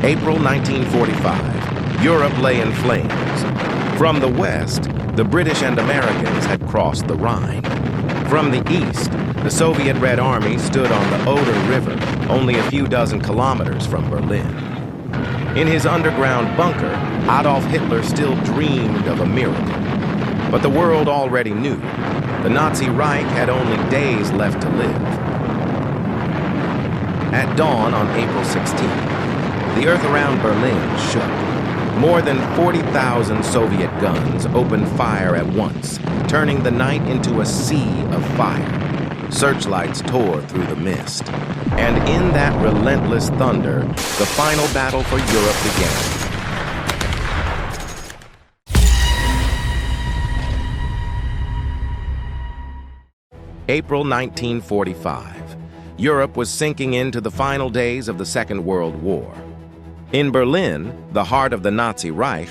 April 1945, Europe lay in flames. From the west, the British and Americans had crossed the Rhine. From the east, the Soviet Red Army stood on the Oder River, only a few dozen kilometers from Berlin. In his underground bunker, Adolf Hitler still dreamed of a miracle. But the world already knew. The Nazi Reich had only days left to live. At dawn on April 16th, the earth around Berlin shook. More than 40,000 Soviet guns opened fire at once, turning the night into a sea of fire. Searchlights tore through the mist. And in that relentless thunder, the final battle for Europe began. April 1945. Europe was sinking into the final days of the Second World War. In Berlin, the heart of the Nazi Reich,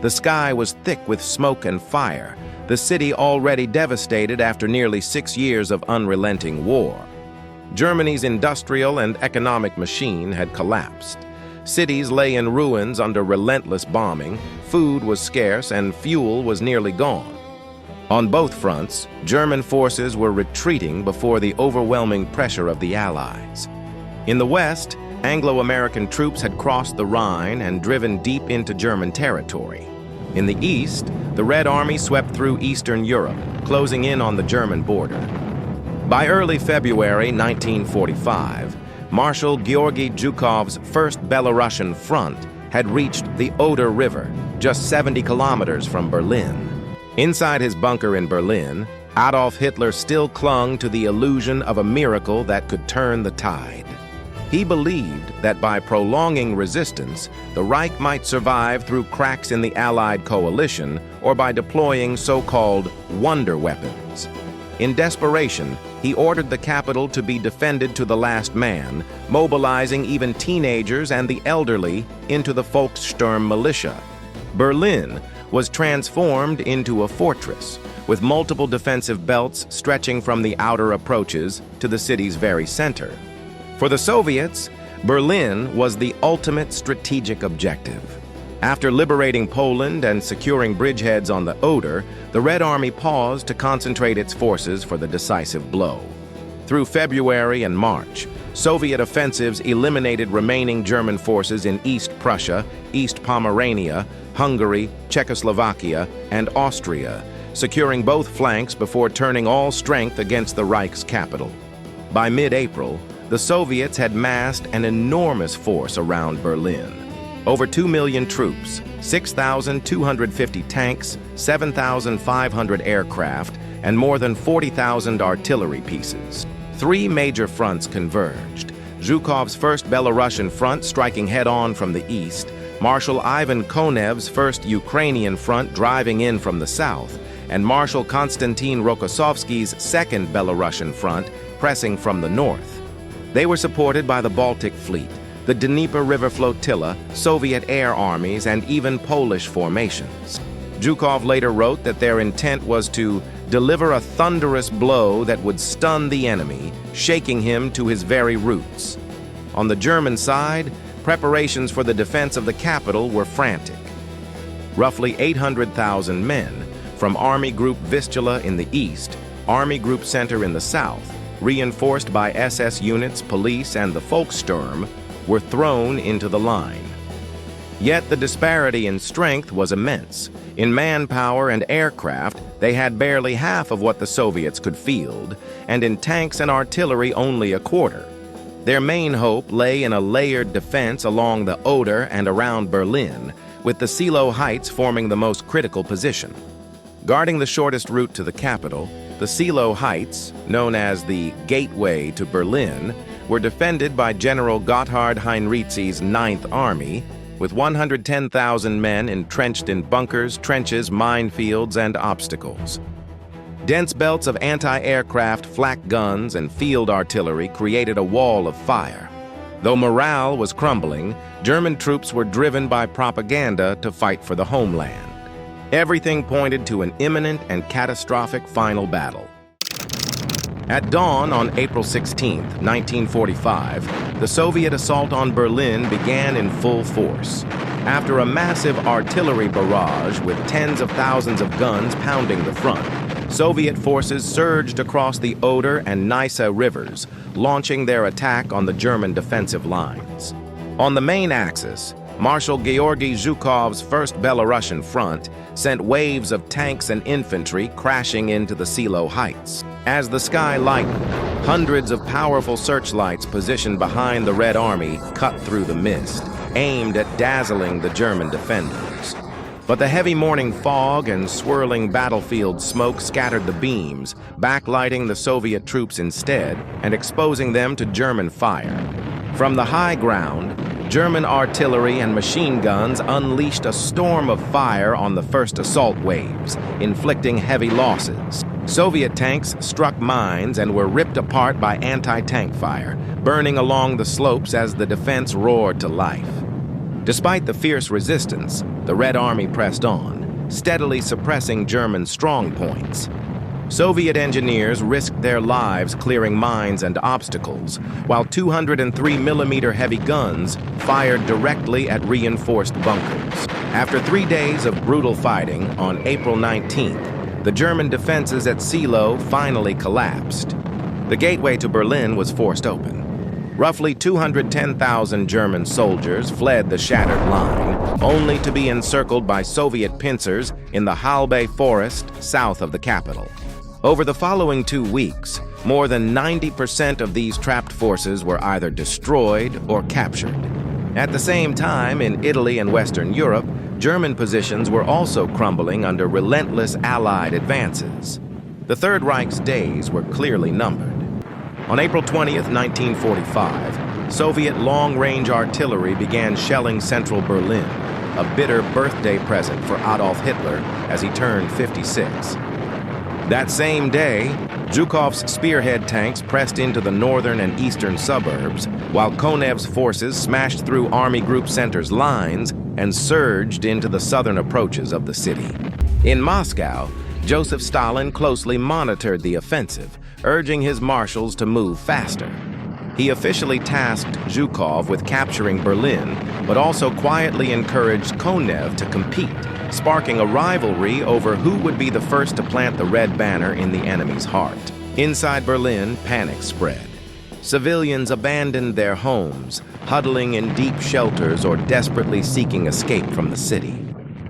the sky was thick with smoke and fire, the city already devastated after nearly 6 years of unrelenting war. Germany's industrial and economic machine had collapsed. Cities lay in ruins under relentless bombing, food was scarce, and fuel was nearly gone. On both fronts, German forces were retreating before the overwhelming pressure of the Allies. In the West, Anglo-American troops had crossed the Rhine and driven deep into German territory. In the East, the Red Army swept through Eastern Europe, closing in on the German border. By early February 1945, Marshal Georgy Zhukov's First Belarusian Front had reached the Oder River, just 70 kilometers from Berlin. Inside his bunker in Berlin, Adolf Hitler still clung to the illusion of a miracle that could turn the tide. He believed that by prolonging resistance, the Reich might survive through cracks in the Allied coalition or by deploying so-called wonder weapons. In desperation, he ordered the capital to be defended to the last man, mobilizing even teenagers and the elderly into the Volkssturm militia. Berlin was transformed into a fortress, with multiple defensive belts stretching from the outer approaches to the city's very center. For the Soviets, Berlin was the ultimate strategic objective. After liberating Poland and securing bridgeheads on the Oder, the Red Army paused to concentrate its forces for the decisive blow. Through February and March, Soviet offensives eliminated remaining German forces in East Prussia, East Pomerania, Hungary, Czechoslovakia, and Austria, securing both flanks before turning all strength against the Reich's capital. By mid-April, the Soviets had massed an enormous force around Berlin. Over 2 million troops, 6,250 tanks, 7,500 aircraft, and more than 40,000 artillery pieces. 3 major fronts converged. Zhukov's First Belarusian Front striking head-on from the east, Marshal Ivan Konev's First Ukrainian Front driving in from the south, and Marshal Konstantin Rokossovsky's Second Belarusian Front pressing from the north. They were supported by the Baltic Fleet, the Dnieper River Flotilla, Soviet air armies, and even Polish formations. Zhukov later wrote that their intent was to deliver a thunderous blow that would stun the enemy, shaking him to his very roots. On the German side, preparations for the defense of the capital were frantic. Roughly 800,000 men from Army Group Vistula in the east, Army Group Center in the south, reinforced by SS units, police, and the Volkssturm, were thrown into the line. Yet the disparity in strength was immense. In manpower and aircraft, they had barely half of what the Soviets could field, and in tanks and artillery only a quarter. Their main hope lay in a layered defense along the Oder and around Berlin, with the Seelow Heights forming the most critical position. Guarding the shortest route to the capital, the Seelow Heights, known as the Gateway to Berlin, were defended by General Gotthard Heinrizi's Ninth Army, with 110,000 men entrenched in bunkers, trenches, minefields, and obstacles. Dense belts of anti-aircraft flak guns and field artillery created a wall of fire. Though morale was crumbling, German troops were driven by propaganda to fight for the homeland. Everything pointed to an imminent and catastrophic final battle. At dawn on April 16, 1945, the Soviet assault on Berlin began in full force. After a massive artillery barrage with tens of thousands of guns pounding the front, Soviet forces surged across the Oder and Neisse rivers, launching their attack on the German defensive lines. On the main axis, Marshal Georgy Zhukov's First Belarusian Front sent waves of tanks and infantry crashing into the Silo Heights. As the sky lightened, hundreds of powerful searchlights positioned behind the Red Army cut through the mist, aimed at dazzling the German defenders. But the heavy morning fog and swirling battlefield smoke scattered the beams, backlighting the Soviet troops instead and exposing them to German fire. From the high ground, German artillery and machine guns unleashed a storm of fire on the first assault waves, inflicting heavy losses. Soviet tanks struck mines and were ripped apart by anti-tank fire, burning along the slopes as the defense roared to life. Despite the fierce resistance, the Red Army pressed on, steadily suppressing German strong points. Soviet engineers risked their lives clearing mines and obstacles, while 203mm heavy guns fired directly at reinforced bunkers. After 3 days of brutal fighting, on April 19th, the German defenses at Silo finally collapsed. The gateway to Berlin was forced open. Roughly 210,000 German soldiers fled the shattered line, only to be encircled by Soviet pincers in the Halbe forest south of the capital. Over the following 2 weeks, more than 90% of these trapped forces were either destroyed or captured. At the same time, in Italy and Western Europe, German positions were also crumbling under relentless Allied advances. The Third Reich's days were clearly numbered. On April 20th, 1945, Soviet long-range artillery began shelling central Berlin, a bitter birthday present for Adolf Hitler as he turned 56. That same day, Zhukov's spearhead tanks pressed into the northern and eastern suburbs, while Konev's forces smashed through Army Group Center's lines and surged into the southern approaches of the city. In Moscow, Joseph Stalin closely monitored the offensive, urging his marshals to move faster. He officially tasked Zhukov with capturing Berlin, but also quietly encouraged Konev to compete, sparking a rivalry over who would be the first to plant the red banner in the enemy's heart. Inside Berlin, panic spread. Civilians abandoned their homes, huddling in deep shelters or desperately seeking escape from the city.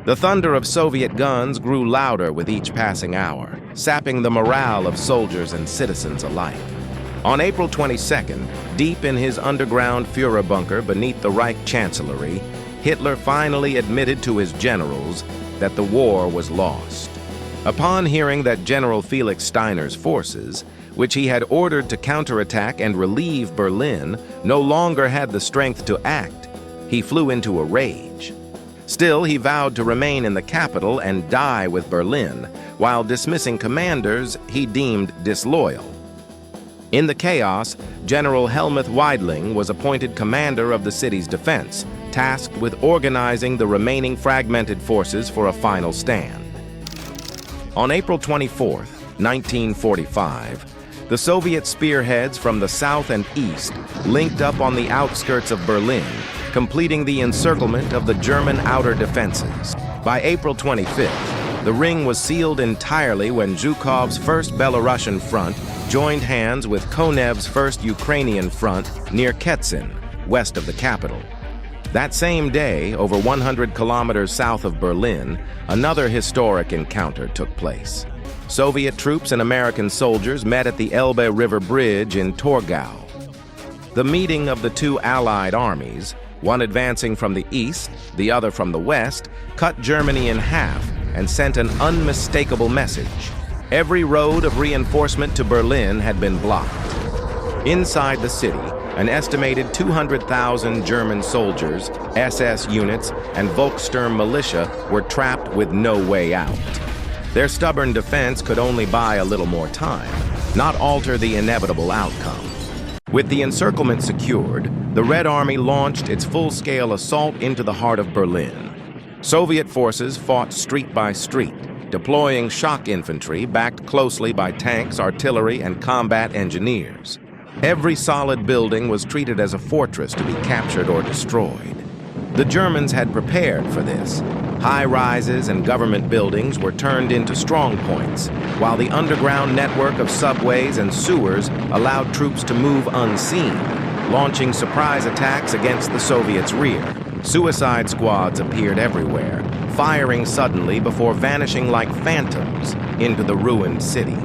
The thunder of Soviet guns grew louder with each passing hour, sapping the morale of soldiers and citizens alike. On April 22nd, deep in his underground Führer bunker beneath the Reich Chancellery, Hitler finally admitted to his generals that the war was lost. Upon hearing that General Felix Steiner's forces, which he had ordered to counterattack and relieve Berlin, no longer had the strength to act, he flew into a rage. Still, he vowed to remain in the capital and die with Berlin, while dismissing commanders he deemed disloyal. In the chaos, General Helmuth Weidling was appointed commander of the city's defense, tasked with organizing the remaining fragmented forces for a final stand. On April 24, 1945, the Soviet spearheads from the south and east linked up on the outskirts of Berlin, completing the encirclement of the German outer defenses. By April 25th, the ring was sealed entirely when Zhukov's First Belarusian Front joined hands with Konev's First Ukrainian Front near Ketsin, west of the capital. That same day, over 100 kilometers south of Berlin, another historic encounter took place. Soviet troops and American soldiers met at the Elbe River Bridge in Torgau. The meeting of the two Allied armies, one advancing from the east, the other from the west, cut Germany in half and sent an unmistakable message. Every road of reinforcement to Berlin had been blocked. Inside the city, an estimated 200,000 German soldiers, SS units, and Volkssturm militia were trapped with no way out. Their stubborn defense could only buy a little more time, not alter the inevitable outcome. With the encirclement secured, the Red Army launched its full-scale assault into the heart of Berlin. Soviet forces fought street by street, deploying shock infantry backed closely by tanks, artillery, and combat engineers. Every solid building was treated as a fortress to be captured or destroyed. The Germans had prepared for this. High rises and government buildings were turned into strong points, while the underground network of subways and sewers allowed troops to move unseen, launching surprise attacks against the Soviets' rear. Suicide squads appeared everywhere, firing suddenly before vanishing like phantoms into the ruined city.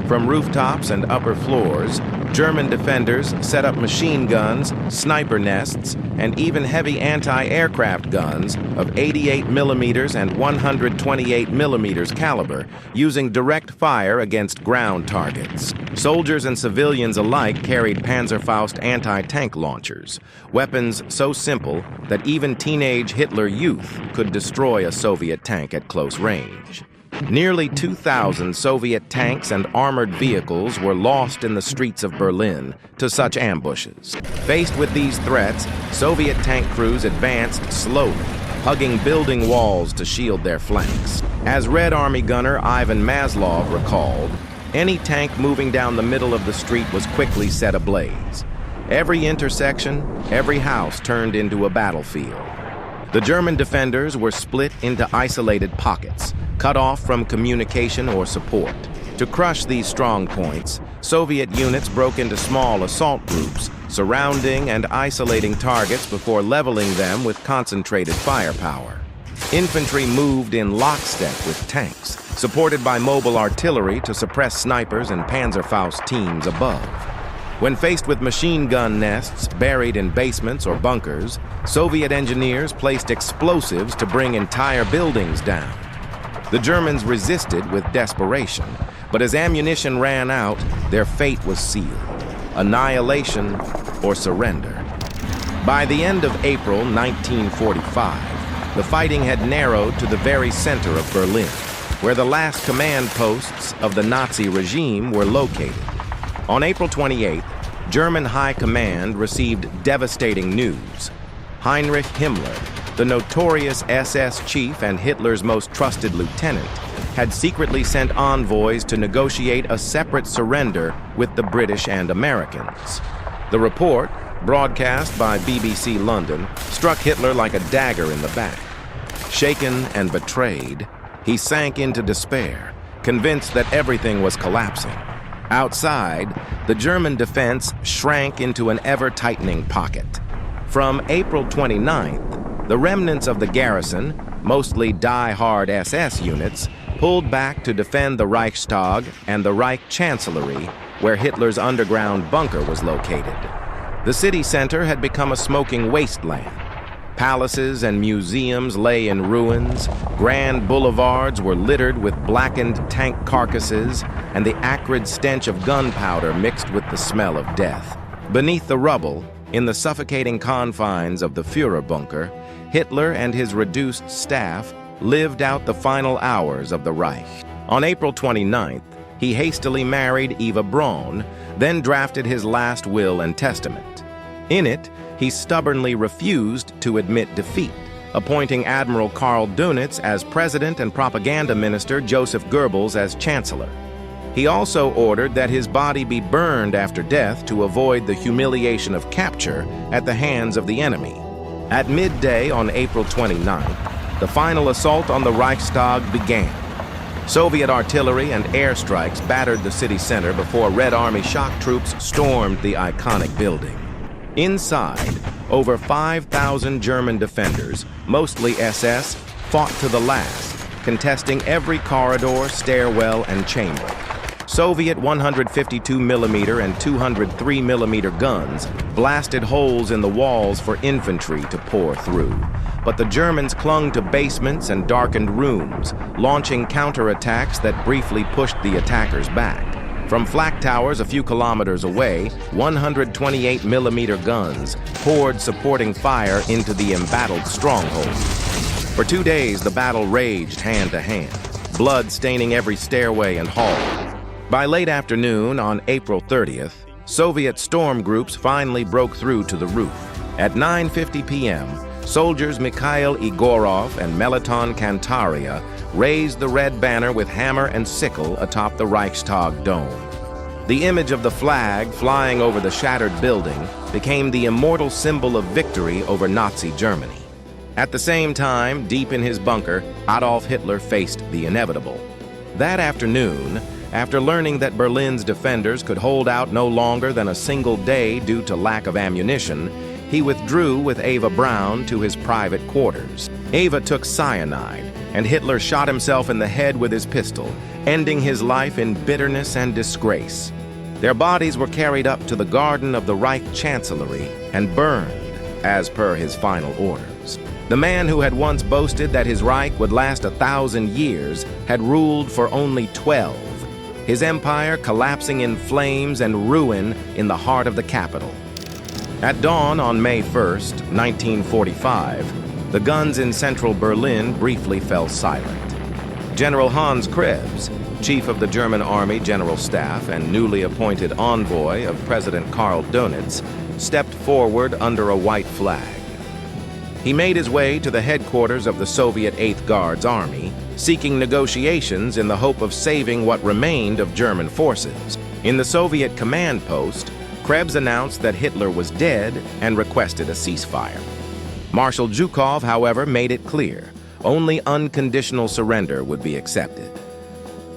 From rooftops and upper floors, German defenders set up machine guns, sniper nests, and even heavy anti-aircraft guns of 88mm and 128mm caliber, using direct fire against ground targets. Soldiers and civilians alike carried Panzerfaust anti-tank launchers, weapons so simple that even teenage Hitler youth could destroy a Soviet tank at close range. Nearly 2,000 Soviet tanks and armored vehicles were lost in the streets of Berlin to such ambushes. Faced with these threats, Soviet tank crews advanced slowly, hugging building walls to shield their flanks. As Red Army gunner Ivan Maslov recalled, any tank moving down the middle of the street was quickly set ablaze. Every intersection, every house turned into a battlefield. The German defenders were split into isolated pockets, cut off from communication or support. To crush these strong points, Soviet units broke into small assault groups, surrounding and isolating targets before leveling them with concentrated firepower. Infantry moved in lockstep with tanks, supported by mobile artillery to suppress snipers and Panzerfaust teams above. When faced with machine gun nests buried in basements or bunkers, Soviet engineers placed explosives to bring entire buildings down. The Germans resisted with desperation, but as ammunition ran out, their fate was sealed: annihilation or surrender. By the end of April 1945, the fighting had narrowed to the very center of Berlin, where the last command posts of the Nazi regime were located. On April 28th, German High Command received devastating news. Heinrich Himmler, the notorious SS chief and Hitler's most trusted lieutenant, had secretly sent envoys to negotiate a separate surrender with the British and Americans. The report, broadcast by BBC London, struck Hitler like a dagger in the back. Shaken and betrayed, he sank into despair, convinced that everything was collapsing. Outside, the German defense shrank into an ever-tightening pocket. From April 29th, the remnants of the garrison, mostly die-hard SS units, pulled back to defend the Reichstag and the Reich Chancellery, where Hitler's underground bunker was located. The city center had become a smoking wasteland. Palaces and museums lay in ruins, grand boulevards were littered with blackened tank carcasses, and the acrid stench of gunpowder mixed with the smell of death. Beneath the rubble, in the suffocating confines of the Führer bunker, Hitler and his reduced staff lived out the final hours of the Reich. On April 29th, he hastily married Eva Braun, then drafted his last will and testament. In it, he stubbornly refused to admit defeat, appointing Admiral Karl Dönitz as president and propaganda minister Joseph Goebbels as chancellor. He also ordered that his body be burned after death to avoid the humiliation of capture at the hands of the enemy. At midday on April 29th, the final assault on the Reichstag began. Soviet artillery and airstrikes battered the city center before Red Army shock troops stormed the iconic building. Inside, over 5,000 German defenders, mostly SS, fought to the last, contesting every corridor, stairwell, and chamber. Soviet 152mm and 203mm guns blasted holes in the walls for infantry to pour through, but the Germans clung to basements and darkened rooms, launching counterattacks that briefly pushed the attackers back. From flak towers a few kilometers away, 128mm guns poured supporting fire into the embattled stronghold. For 2 days, the battle raged hand to hand, blood staining every stairway and hall. By late afternoon on April 30th, Soviet storm groups finally broke through to the roof. At 9:50 p.m., Soldiers Mikhail Igorov and Melaton Kantaria raised the red banner with hammer and sickle atop the Reichstag dome. The image of the flag flying over the shattered building became the immortal symbol of victory over Nazi Germany. At the same time, deep in his bunker, Adolf Hitler faced the inevitable. That afternoon, after learning that Berlin's defenders could hold out no longer than a single day due to lack of ammunition, he withdrew with Eva Braun to his private quarters. Eva took cyanide, and Hitler shot himself in the head with his pistol, ending his life in bitterness and disgrace. Their bodies were carried up to the garden of the Reich Chancellery and burned, as per his final orders. The man who had once boasted that his Reich would last 1,000 years had ruled for only 12, his empire collapsing in flames and ruin in the heart of the capital. At dawn on May 1st, 1945, the guns in central Berlin briefly fell silent. General Hans Krebs, chief of the German Army General Staff and newly appointed envoy of President Karl Dönitz, stepped forward under a white flag. He made his way to the headquarters of the Soviet 8th Guards Army, seeking negotiations in the hope of saving what remained of German forces. In the Soviet command post, Krebs announced that Hitler was dead and requested a ceasefire. Marshal Zhukov, however, made it clear only unconditional surrender would be accepted.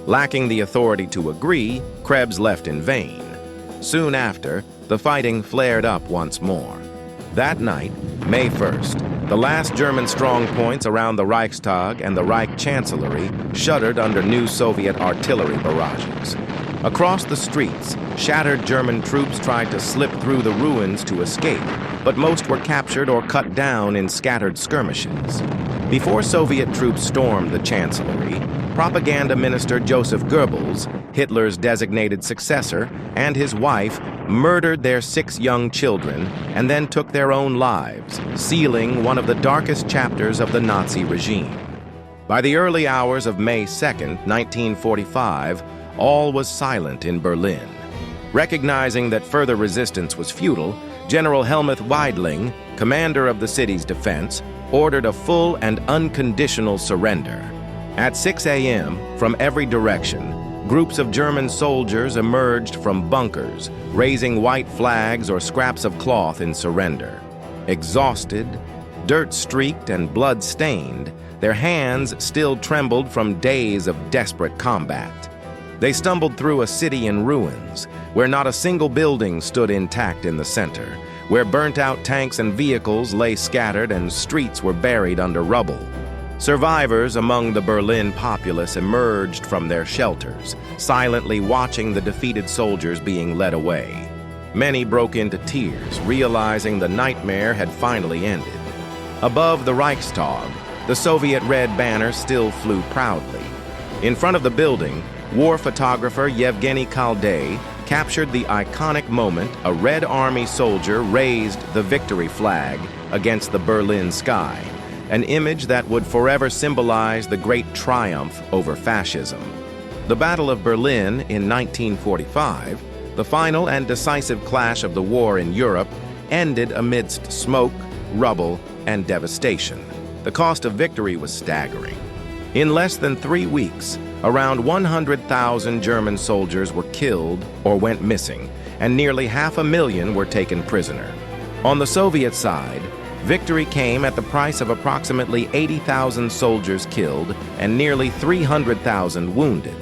Lacking the authority to agree, Krebs left in vain. Soon after, the fighting flared up once more. That night, May 1st, the last German strongpoints around the Reichstag and the Reich Chancellery shuddered under new Soviet artillery barrages. Across the streets, shattered German troops tried to slip through the ruins to escape, but most were captured or cut down in scattered skirmishes. Before Soviet troops stormed the Chancellery, propaganda minister Joseph Goebbels, Hitler's designated successor, and his wife murdered their 6 young children and then took their own lives, sealing one of the darkest chapters of the Nazi regime. By the early hours of May 2nd, 1945, all was silent in Berlin. Recognizing that further resistance was futile, General Helmuth Weidling, commander of the city's defense, ordered a full and unconditional surrender. At 6 a.m., from every direction, groups of German soldiers emerged from bunkers, raising white flags or scraps of cloth in surrender. Exhausted, dirt-streaked, and blood-stained, their hands still trembled from days of desperate combat. They stumbled through a city in ruins, where not a single building stood intact in the center, where burnt-out tanks and vehicles lay scattered and streets were buried under rubble. Survivors among the Berlin populace emerged from their shelters, silently watching the defeated soldiers being led away. Many broke into tears, realizing the nightmare had finally ended. Above the Reichstag, the Soviet red banner still flew proudly. In front of the building, war photographer Yevgeny Kaldey captured the iconic moment a Red Army soldier raised the victory flag against the Berlin sky, an image that would forever symbolize the great triumph over fascism. The Battle of Berlin in 1945, the final and decisive clash of the war in Europe, ended amidst smoke, rubble, and devastation. The cost of victory was staggering. In less than 3 weeks, around 100,000 German soldiers were killed or went missing, and nearly 500,000 were taken prisoner. On the Soviet side, victory came at the price of approximately 80,000 soldiers killed and nearly 300,000 wounded.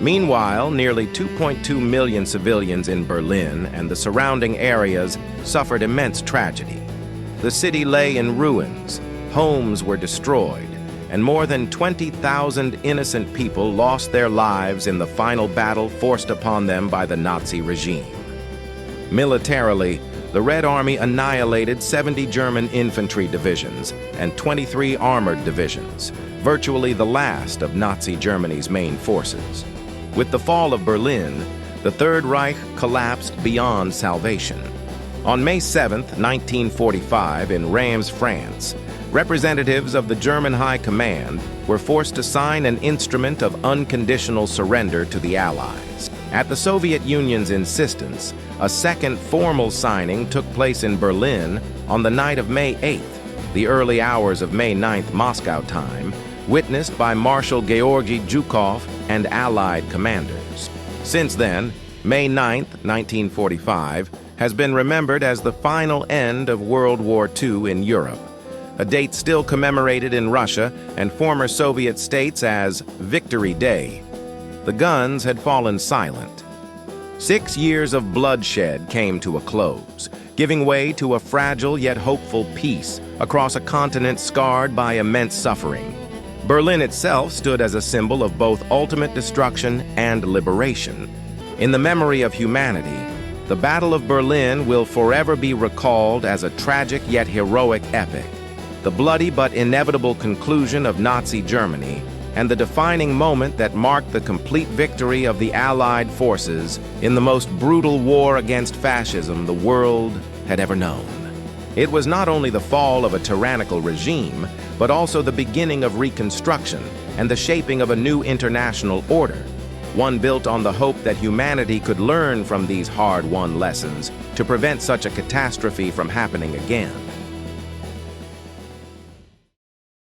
Meanwhile, nearly 2.2 million civilians in Berlin and the surrounding areas suffered immense tragedy. The city lay in ruins, homes were destroyed, and more than 20,000 innocent people lost their lives in the final battle forced upon them by the Nazi regime. Militarily, the Red Army annihilated 70 German infantry divisions and 23 armored divisions, virtually the last of Nazi Germany's main forces. With the fall of Berlin, the Third Reich collapsed beyond salvation. On May 7, 1945, in Reims, France, representatives of the German High Command were forced to sign an instrument of unconditional surrender to the Allies. At the Soviet Union's insistence, a second formal signing took place in Berlin on the night of May 8th. the early hours of May 9th Moscow time, witnessed by Marshal Georgy Zhukov and Allied commanders. Since then, May 9th, 1945, has been remembered as the final end of World War II in Europe, a date still commemorated in Russia and former Soviet states as Victory Day. The guns had fallen silent. 6 years of bloodshed came to a close, giving way to a fragile yet hopeful peace across a continent scarred by immense suffering. Berlin itself stood as a symbol of both ultimate destruction and liberation. In the memory of humanity, the Battle of Berlin will forever be recalled as a tragic yet heroic epic, the bloody but inevitable conclusion of Nazi Germany, and the defining moment that marked the complete victory of the Allied forces in the most brutal war against fascism the world had ever known. It was not only the fall of a tyrannical regime, but also the beginning of reconstruction and the shaping of a new international order, one built on the hope that humanity could learn from these hard-won lessons to prevent such a catastrophe from happening again.